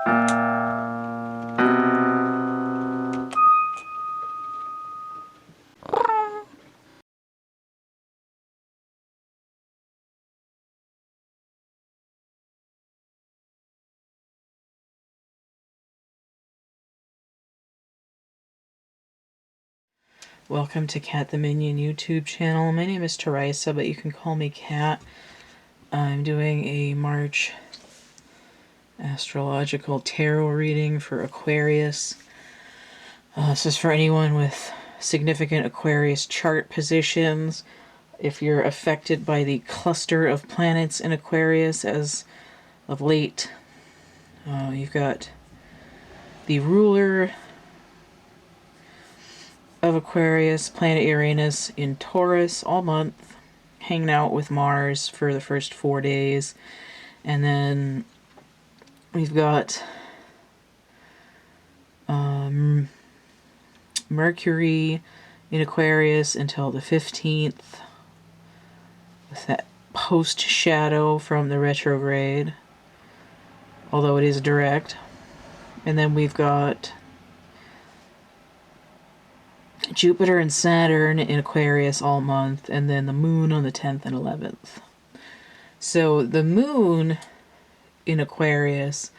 Welcome to CATtheMinion YouTube channel. My name is Theresa, but you can call me Cat. I'm doing a March astrological tarot reading for Aquarius. This is for anyone with significant Aquarius chart positions. If you're affected by the cluster of planets in Aquarius as of late, you've got the ruler of Aquarius, planet Uranus, in Taurus all month, hanging out with Mars for the first 4 days. And then we've got Mercury in Aquarius until the 15th, with that post-shadow from the retrograde, although it is direct. And then we've got Jupiter and Saturn in Aquarius all month, and then the moon on the 10th and 11th. So the moon in Aquarius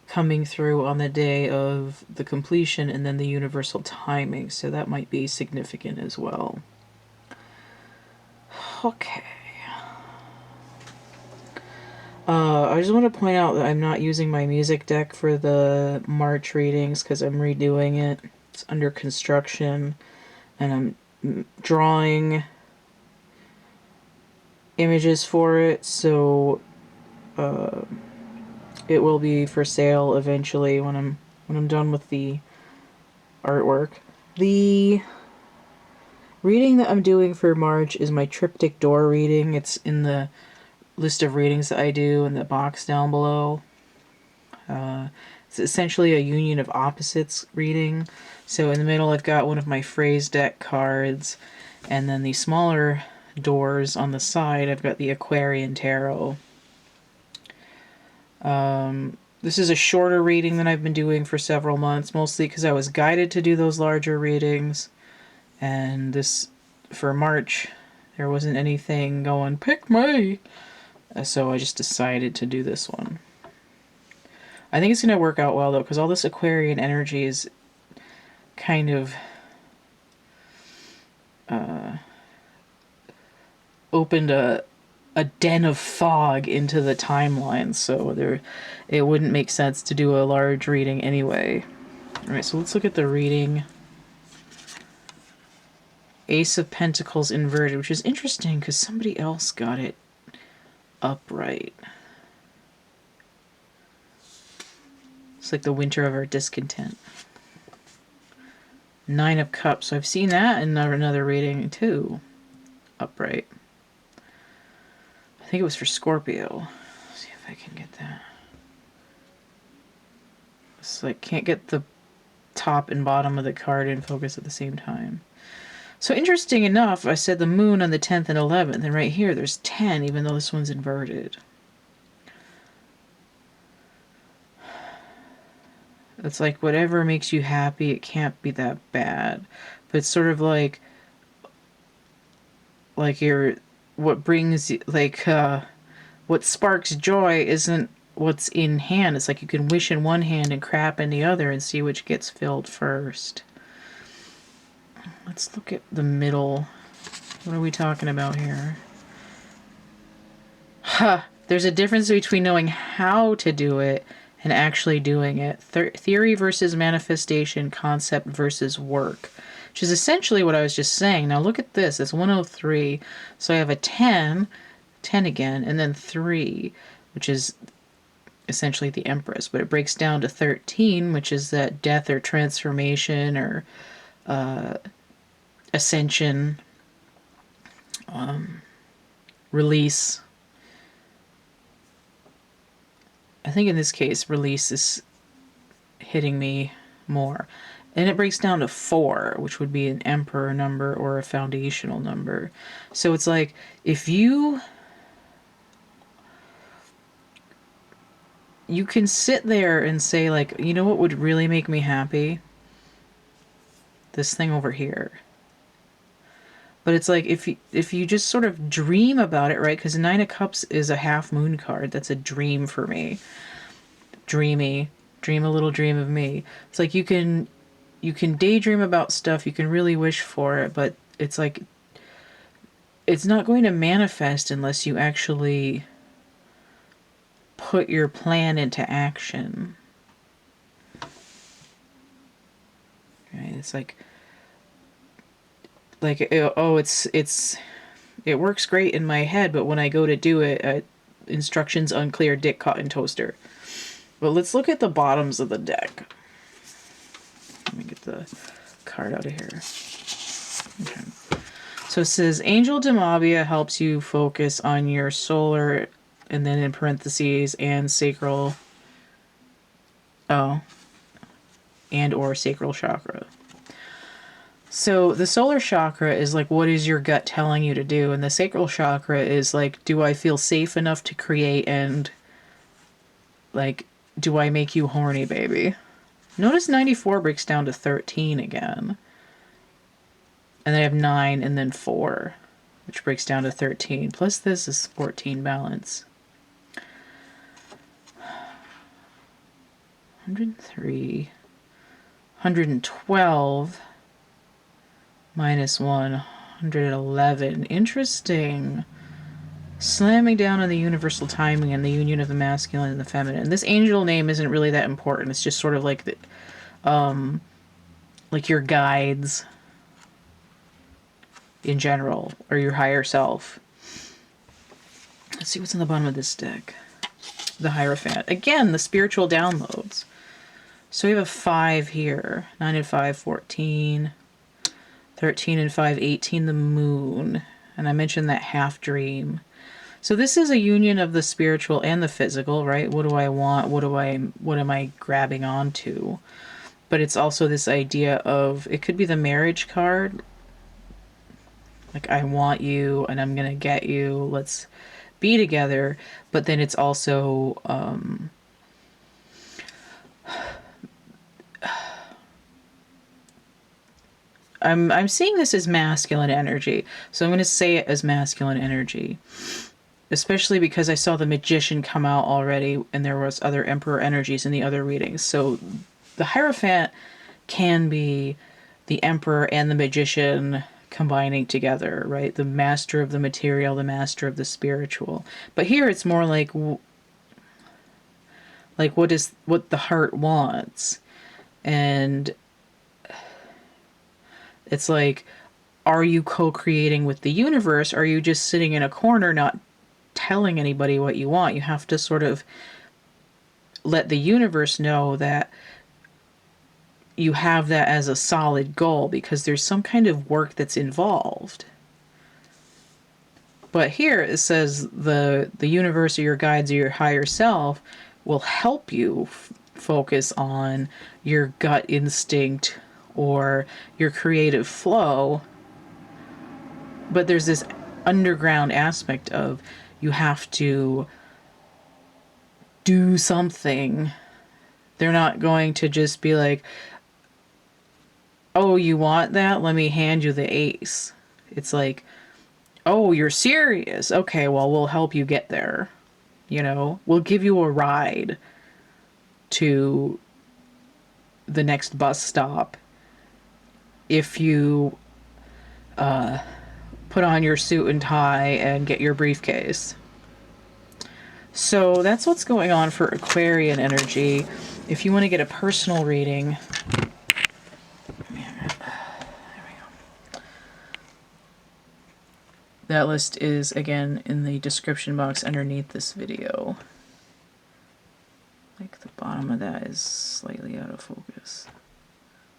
coming through on the day of the completion, and then the universal timing, so that might be significant as well. Okay. I just want to point out that I'm not using my music deck for the March readings because I'm redoing it. It's under construction, and I'm drawing images for it, so it will be for sale eventually when I'm done with the artwork. The reading that I'm doing for March is my triptych door reading. It's in the list of readings that I do in the box down below. It's essentially a union of opposites reading. So in the middle I've got one of my phrase deck cards, and then the smaller doors on the side I've got the Aquarian Tarot. This is a shorter reading than I've been doing for several months, mostly because I was guided to do those larger readings, and this, for March, there wasn't anything going, pick me! So I just decided to do this one. I think it's going to work out well, though, because all this Aquarian energy is kind of opened a den of fog into the timeline, so it wouldn't make sense to do a large reading anyway. Alright, so let's look at the reading. Ace of Pentacles inverted, which is interesting because somebody else got it upright. It's like the winter of our discontent. Nine of Cups. So I've seen that in another reading too. Upright. I think it was for Scorpio. Let's see if I can get that. It's like can't get the top and bottom of the card in focus at the same time. So interesting enough, I said the moon on the 10th and 11th, and right here there's 10, even though this one's inverted. It's like whatever makes you happy, it can't be that bad. But it's sort of like you're, what brings, like, what sparks joy isn't what's in hand. It's like you can wish in one hand and crap in the other and see which gets filled first. Let's look at the middle. What are we talking about here? There's a difference between knowing how to do it and actually doing it. Theory versus manifestation, concept versus work, which is essentially what I was just saying. Now look at this. It's 103. So I have a 10 again, and then 3, which is essentially the Empress. But it breaks down to 13, which is that death or transformation or ascension, release. I think in this case, release is hitting me more. And it breaks down to 4, which would be an emperor number or a foundational number. So it's like, if you you can sit there and say, like, you know what would really make me happy? This thing over here. But it's like, if you just sort of dream about it, right? Because Nine of Cups is a half moon card. That's a dream for me. Dreamy. Dream a little dream of me. It's like you can daydream about stuff. You can really wish for it. But it's like, it's not going to manifest unless you actually put your plan into action. Right? It's like oh, it works great in my head, but when I go to do it, instructions unclear, dick caught in toaster. But let's look at the bottoms of the deck. Let me get the card out of here. Okay. So it says, Angel Demabia helps you focus on your solar, and then in parentheses, and sacral, and or sacral chakra. So the solar chakra is like, what is your gut telling you to do? And the sacral chakra is like, do I feel safe enough to create, and like, do I make you horny, baby? Notice 94 breaks down to 13 again. And then I have 9 and then 4, which breaks down to 13. Plus this is 14 balance. 103. 112 minus 1. 111. Interesting. Slamming down on the universal timing and the union of the masculine and the feminine. This angel name isn't really that important. It's just sort of like like your guides in general, or your higher self. Let's see what's in the bottom of this deck. The Hierophant. Again, the spiritual downloads. So we have a 5 here. 9 and 5, 14. 13 and 5, 18, the moon. And I mentioned that half dream. So this is a union of the spiritual and the physical, right? What do I want? What am I grabbing onto? But it's also this idea of, it could be the marriage card. Like, I want you and I'm going to get you. Let's be together. But then it's also I'm seeing this as masculine energy. So I'm going to say it as masculine energy. Especially because I saw the Magician come out already, and there was other Emperor energies in the other readings. So the Hierophant can be the Emperor and the Magician combining together, right? The master of the material, the master of the spiritual. But here it's more like what the heart wants. And it's like, are you co-creating with the universe? Or are you just sitting in a corner not telling anybody what you want? You have to sort of let the universe know that you have that as a solid goal, because there's some kind of work that's involved. But here it says the universe or your guides or your higher self will help you focus on your gut instinct or your creative flow. But there's this underground aspect of, you have to do something. They're not going to just be like, oh, you want that? Let me hand you the ace. It's like, oh, you're serious? Okay, well, we'll help you get there. You know, we'll give you a ride to the next bus stop if you put on your suit and tie and get your briefcase. So that's what's going on for Aquarian energy. If you want to get a personal reading, that list is, again, in the description box underneath this video. Like, the bottom of that is slightly out of focus.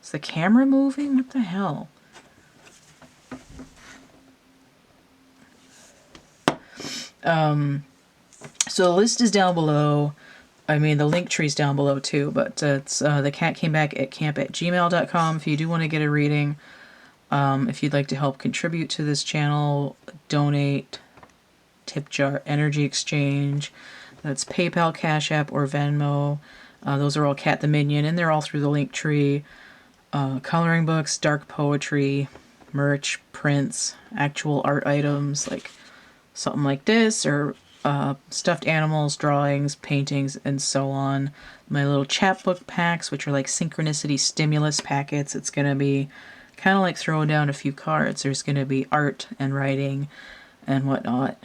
Is the camera moving? What the hell? So the list is down below. I mean, the link tree's down below too, but it's thecatcamebackatcamp@gmail.com if you do want to get a reading. If you'd like to help contribute to this channel, donate, tip jar, energy exchange. That's PayPal, Cash App, or Venmo. Those are all CATtheMinion, and they're all through the link tree. Coloring books, dark poetry, merch, prints, actual art items, like something like this, or stuffed animals, drawings, paintings, and so on. My little chapbook packs, which are like synchronicity stimulus packets. It's going to be kind of like throwing down a few cards. There's going to be art and writing and whatnot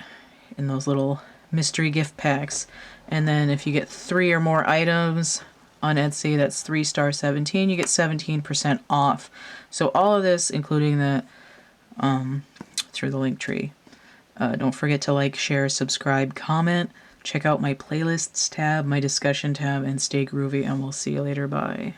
in those little mystery gift packs. And then if you get 3 or more items on Etsy, that's 3*17, you get 17% off. So all of this, including the through the link tree. Don't forget to like, share, subscribe, comment. Check out my playlists tab, my discussion tab, and stay groovy, and we'll see you later. Bye.